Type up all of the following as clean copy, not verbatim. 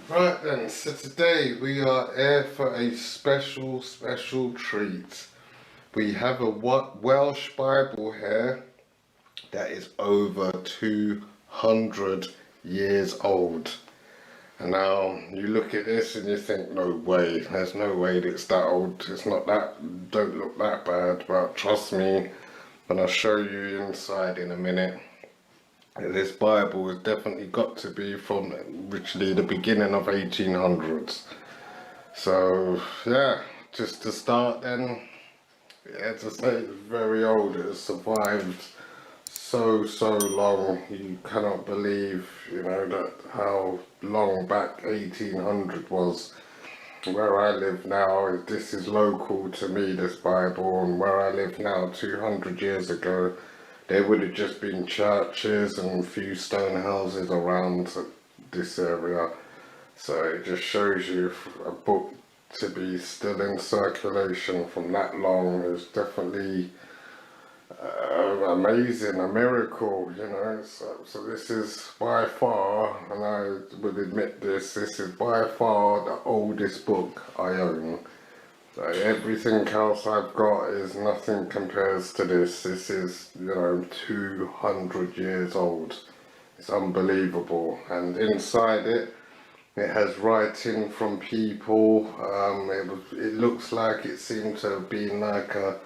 Right then, so today we are here for a special treat. We have a Welsh Bible here that is over 200 years old. And now you look at this and you think, no way, there's no way that it's that old. It's not that, don't look that bad, but trust me, when I show you inside in a minute, this Bible has definitely got to be from literally the beginning of 1800s. So yeah, just to start then, yeah, to say it's very old. It has survived so long. You cannot believe, that how long back 1800 was. Where I live now, this is local to me, this Bible, and where I live now 200 years ago, there would have just been churches and a few stone houses around this area. So it just shows you a book to be still in circulation from that long is definitely amazing, a miracle, So this is by far, and I would admit this is by far the oldest book I own. So everything else I've got is nothing compares to this. This is, 200 years old. It's unbelievable. And inside it has writing from people. It looks like it seemed to have been like a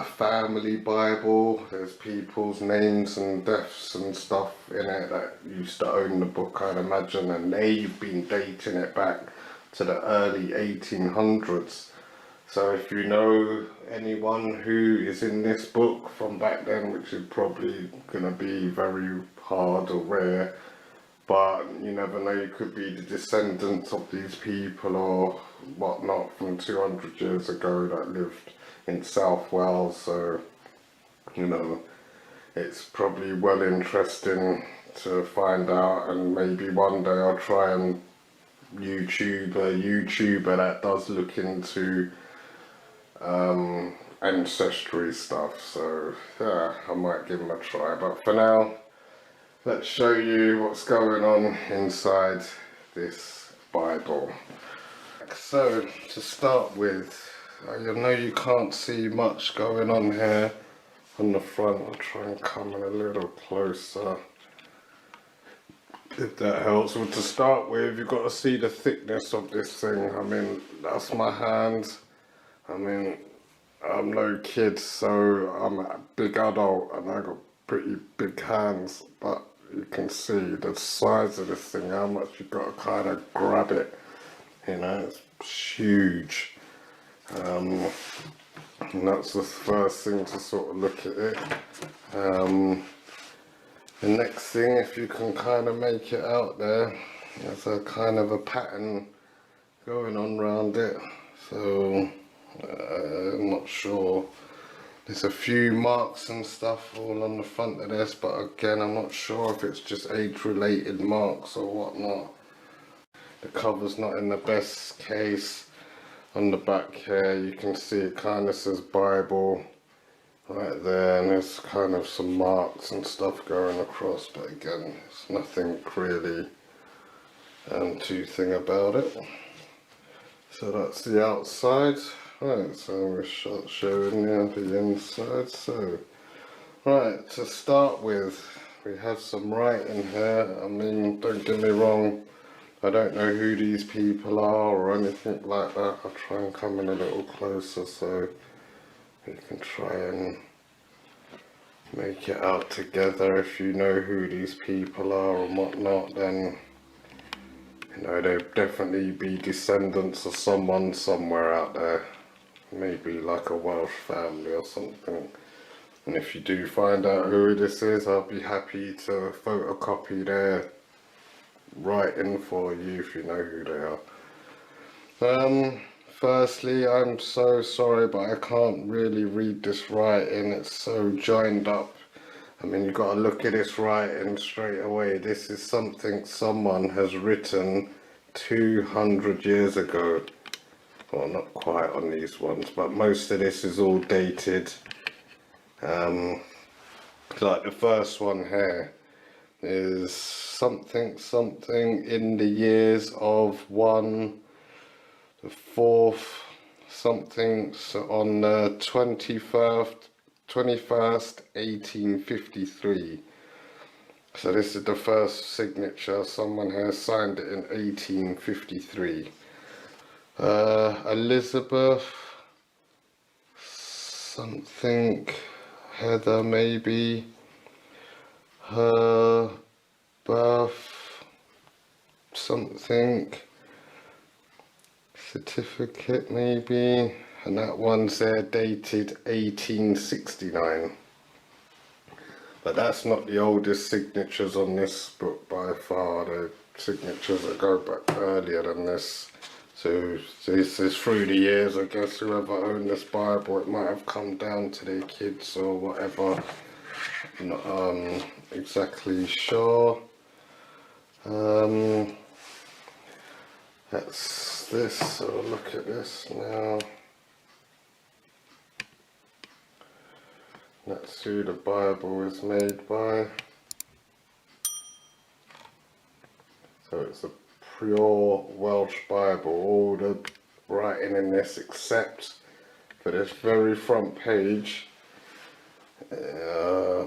family Bible. There's people's names and deaths and stuff in it that used to own the book, I'd imagine, and they've been dating it back to the early 1800s. So if you know anyone who is in this book from back then, which is probably going to be very hard or rare, but you never know, you could be the descendants of these people or whatnot from 200 years ago that lived in South Wales. So, it's probably well interesting to find out, and maybe one day I'll try and YouTube a YouTuber that does look into ancestry stuff. So yeah, I might give him a try, but for now, let's show you what's going on inside this Bible. So to start with, you know you can't see much going on here on the front. I'll try and come in a little closer if that helps. Well, to start with, you've got to see the thickness of this thing. I mean, that's my hand. I mean, I'm no kid, so I'm a big adult and I got pretty big hands, but you can see the size of this thing, how much you've got to kind of grab it, it's huge. And that's the first thing to sort of look at it. The next thing, if you can kind of make it out there, there's a kind of a pattern going on around it. So I'm not sure. There's a few marks and stuff all on the front of this, but again, I'm not sure if it's just age-related marks or whatnot. The cover's not in the best case. On the back here, you can see it kind of says Bible right there, and there's kind of some marks and stuff going across, but again, it's nothing really too thing about it. So that's the outside. Right, so we're showing you the inside. So, right, to start with, we have some writing here. I mean, don't get me wrong, I don't know who these people are or anything like that. I'll try and come in a little closer so you can try and make it out together. If you know who these people are and whatnot, then they'd definitely be descendants of someone somewhere out there. Maybe like a Welsh family or something. And if you do find out who this is, I'll be happy to photocopy their writing for you if you know who they are. Firstly, I'm so sorry, but I can't really read this writing. It's so joined up. I mean, you've got to look at this writing straight away. This is something someone has written 200 years ago. Well, not quite on these ones, but most of this is all dated. Like the first one here, is something something in the years of 1 the 4th something, so on the 21st 1853. So this is the first signature someone has signed it in 1853. Elizabeth something, Heather maybe, her birth something, certificate maybe, and that one's there dated 1869. But that's not the oldest signatures on this book by far. The signatures that go back earlier than this. So this is through the years, I guess whoever owned this Bible, it might have come down to their kids or whatever. I'm not exactly sure. That's this, so look at this now. That's who the Bible is made by. So it's a pure Welsh Bible, all the writing in this except for this very front page.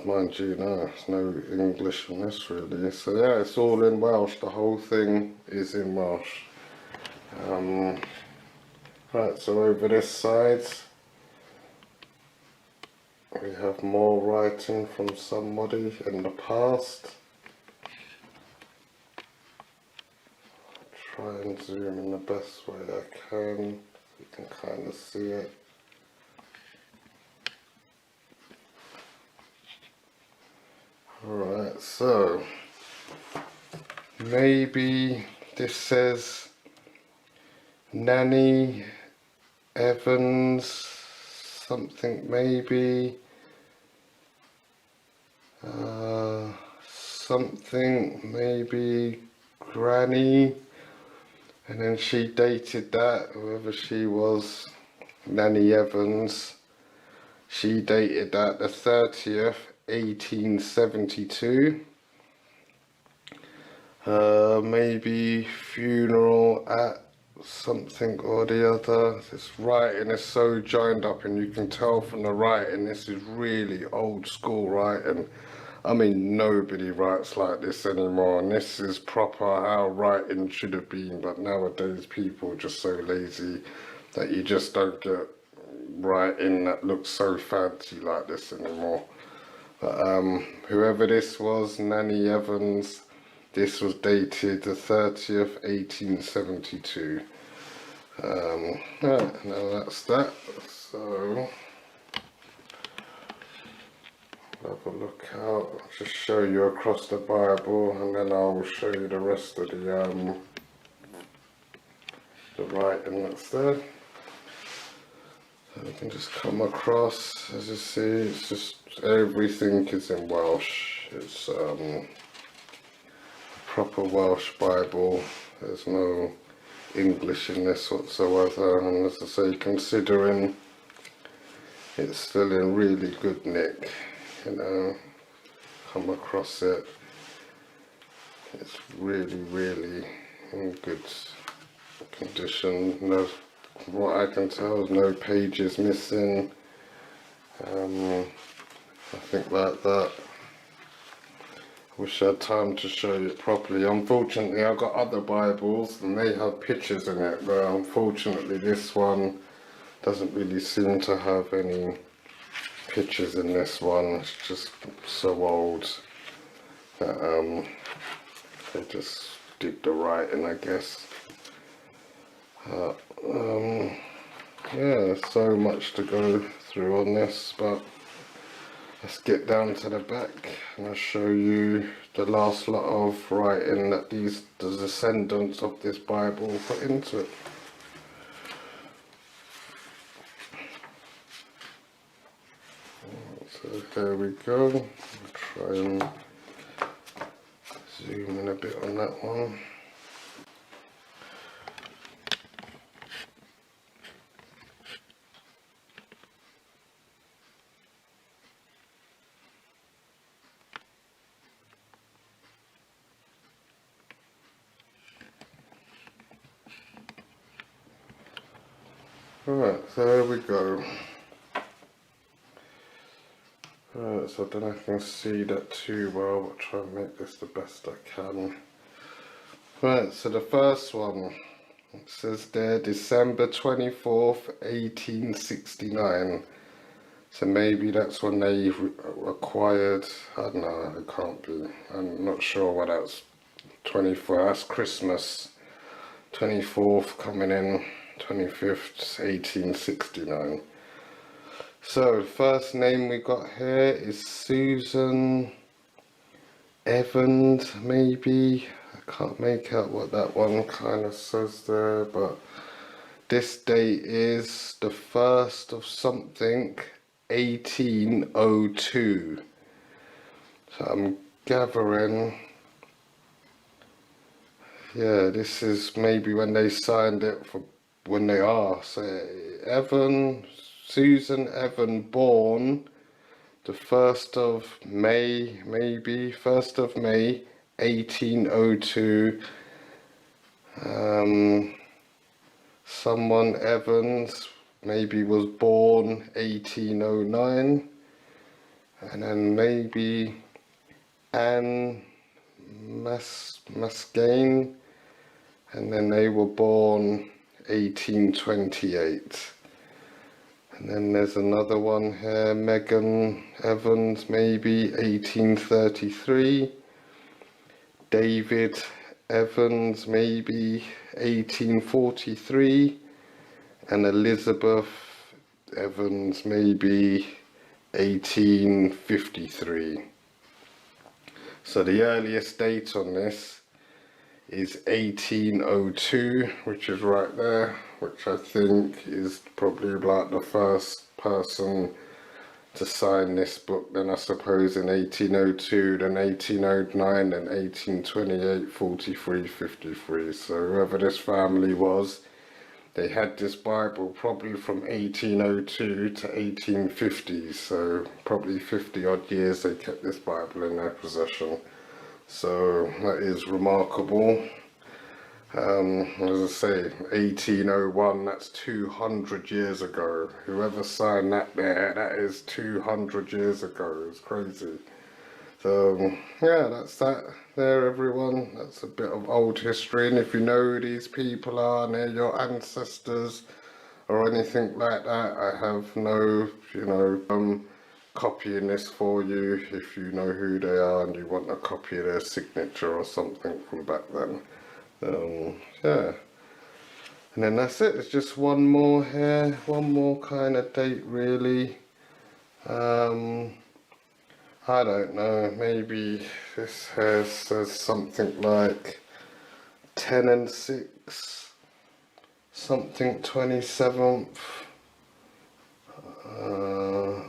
Mind you, no, there's no English in this really. So yeah, it's all in Welsh, the whole thing is in Welsh. Right, so over this side we have more writing from somebody in the past. Try and zoom in the best way I can, so you can kind of see it. Alright, so maybe this says Nanny Evans something maybe, something maybe Granny, and then she dated that, whoever she was, Nanny Evans, she dated that the 30th 1872. Maybe funeral at something or the other. This writing is so joined up, and you can tell from the writing this is really old school writing. I mean, nobody writes like this anymore, and this is proper how writing should have been, but nowadays people are just so lazy that you just don't get writing that looks so fancy like this anymore. But whoever this was, Nanny Evans, this was dated the 30th 1872. Right, now that's that. So have a look out. I'll just show you across the Bible, and then I will show you the rest of the writing that's there. So we can just come across, as you see, it's just everything is in Welsh. It's a proper Welsh Bible. There's no English in this whatsoever, and as I say, considering it's still in really good nick, you know, come across it, it's really in good condition. No, from what I can tell, there's no pages missing. I think like that. Wish I had time to show you it properly. Unfortunately, I've got other Bibles and they have pictures in it, but unfortunately this one doesn't really seem to have any pictures in this one. It's just so old that they just did the writing, I guess. Yeah, so much to go through on this, but let's get down to the back and I'll show you the last lot of writing that the descendants of this Bible put into it. So there we go. I'll try and zoom in a bit on that one. Right, so there we go. Right, so I don't know if I can see that too well, but try and make this the best I can. Right, so the first one, it says there December 24th, 1869. So maybe that's when they acquired, I don't know, it can't be. I'm not sure what that's 24, that's Christmas. 24th coming in, 25th, 1869. So the first name we got here is Susan Evans, maybe. I can't make out what that one kind of says there, but this date is the 1st of something, 1802. So I'm gathering, yeah, this is maybe when they signed it for when they are. So Susan Evan, born the 1st of May, maybe 1st of May 1802. Someone Evans maybe was born 1809, and then maybe Anne Masgain, and then they were born 1828. And then there's another one here, Megan Evans, maybe 1833. David Evans, maybe 1843. And Elizabeth Evans, maybe 1853. So the earliest date on this is 1802, which is right there, which I think is probably like the first person to sign this book. Then I suppose in 1802, then 1809, then 1828, 43, 53. So whoever this family was, they had this Bible probably from 1802 to 1850. So probably 50 odd years they kept this Bible in their possession. So that is remarkable. As I say, 1801, that's 200 years ago. Whoever signed that there, that is 200 years ago. It's crazy. So yeah, that's that there, everyone. That's a bit of old history, and if you know who these people are and they're your ancestors or anything like that, I have no, copying this for you if you know who they are and you want a copy of their signature or something from back then. Yeah, and then that's it. There's just one more here, one more kind of date really. I don't know, maybe this here says something like 10 and 6, something 27th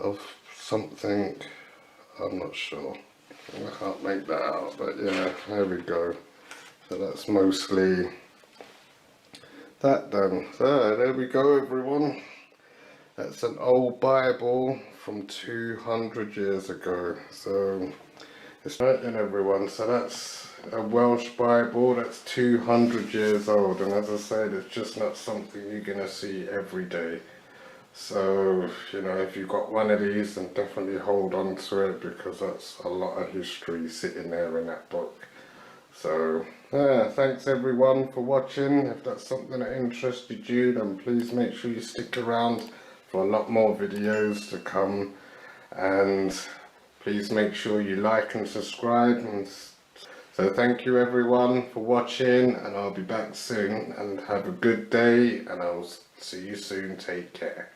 of something, I'm not sure, I can't make that out, but yeah, there we go. So that's mostly that done. So there we go, everyone. That's an old Bible from 200 years ago. So it's right then, everyone. So that's a Welsh Bible that's 200 years old, and as I said, it's just not something you're gonna see every day. So, if you've got one of these, then definitely hold on to it, because that's a lot of history sitting there in that book. So, thanks everyone for watching. If that's something that interested you, then please make sure you stick around for a lot more videos to come. And please make sure you like and subscribe. And so thank you everyone for watching, and I'll be back soon. And have a good day, and I'll see you soon. Take care.